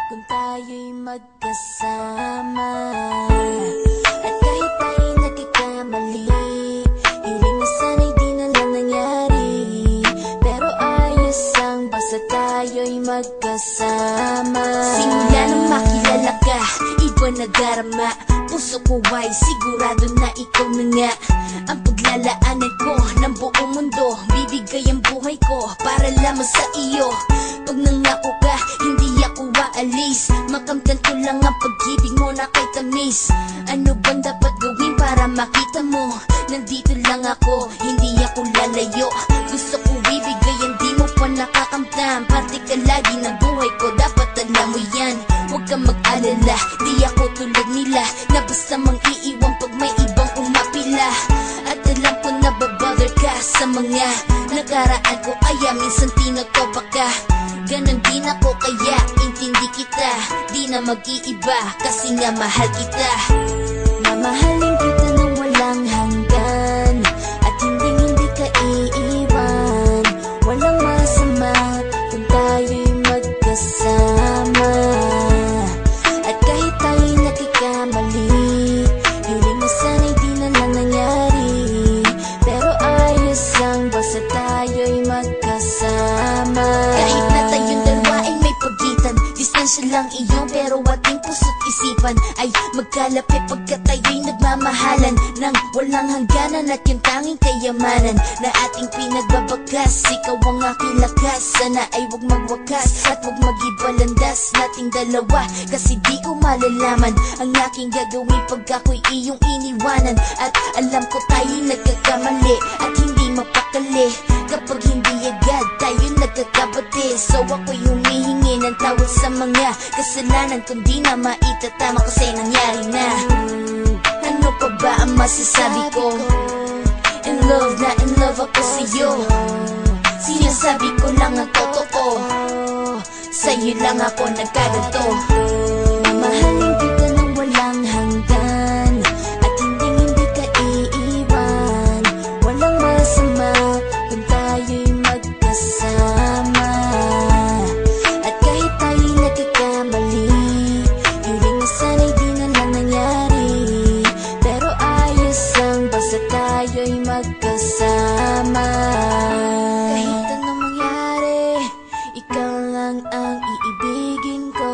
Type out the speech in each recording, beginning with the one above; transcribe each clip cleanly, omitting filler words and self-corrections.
kung tayo'y magkasama. At kahit tayo'y nagkakamali, hiling na sana'y di na lang nangyari. Pero ayos ang basta tayo'y magkasama. Simula nang makilala ka, iba na darama. Puso ko ay sigurado na ikaw na nga ang paglalaanan ko ng buong mundo. Bibigay ang buhay ko para lamang sa iyo. Pag nangako ka, hindi ako aalis. Makamtan ko lang ang pag-ibig mo na kay tamis. Ano bang dapat gawin para makita mo? Nandito lang ako, hindi ako lalayo. Gusto ko ibigay, hindi mo pa nakakamtam. Parte ka lagi ng buhay ko, dapat alam mo yan. Huwag kang mag-alala, di ako tulad nila na basta mang iiwan pag may ibang umapila. At alam ko na babother ka sa mga nakaraan ko, kaya minsan tinatopa ka. Ganon din ako, kaya intindi kita. Di na mag-iiba kasi nga mahal kita. Mamahalin kita ng walang hanggan, at hindi ka iiwan. Walang masama kung tayo'y magkasama. At kahit tayo'y nagkakamali, hiling na sana'y di na lang nangyari. Pero ayos lang basta tayo'y magkasama. Kahit na tayong dalawa ay may pagitan, distansya lang iyon, pero ating puso't isipan ay magkalapit pagkat tayo'y nagmamahalan ng walang hangganan. At yung tanging kayamanan na ating pinagbabakas, ikaw ang aking lakas. Sana ay huwag magwakas at huwag mag-iba landas nating dalawa, kasi di ko malalaman ang aking gagawin pag ako'y iyong iniwanan. At alam ko tayo'y nagkakamali at hindi mapakali kapag hindi agad tayo'y nagkakabati. So ako'y humihingi ng tawad sa mga kasalanan kung di na maitatama kasi nangyari na. Ano pa ba ang masasabi ko? In love na in love ako sa'yo. Sinasabi ko lang ang totoo, sa'yo lang ako nagkaganto. Mamahalin kita ng walang hanggan, at hindi ka iiwan. Walang masama kung tayo'y magkasama. At kahit tayo'y nagkakamali, hiling na sana'y di na lang nangyari. Pero ayos lang basta tayo'y magkasama. Kahit anong mangyari, ikaw lang ang iibigin ko.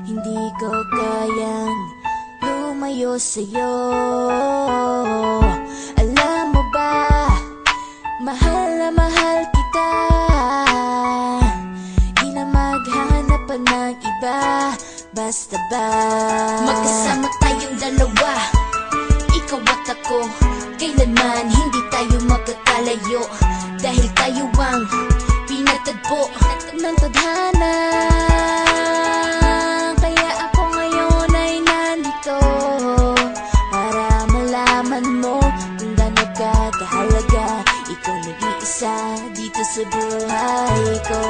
Hindi ko kayang lumayo sa'yo. Alam mo ba, mahal na mahal kita. Di na maghanap pa ng iba, basta ba magkasama tayong dalawa, ikaw at ako. Kailanman hindi tayo magkakalayo, dahil tayo ang pinatagpo ng tadhana. Kaya ako ngayon ay nandito para malaman mo kung gaano ka kahalaga. Ikaw nag-iisa dito sa buhay ko.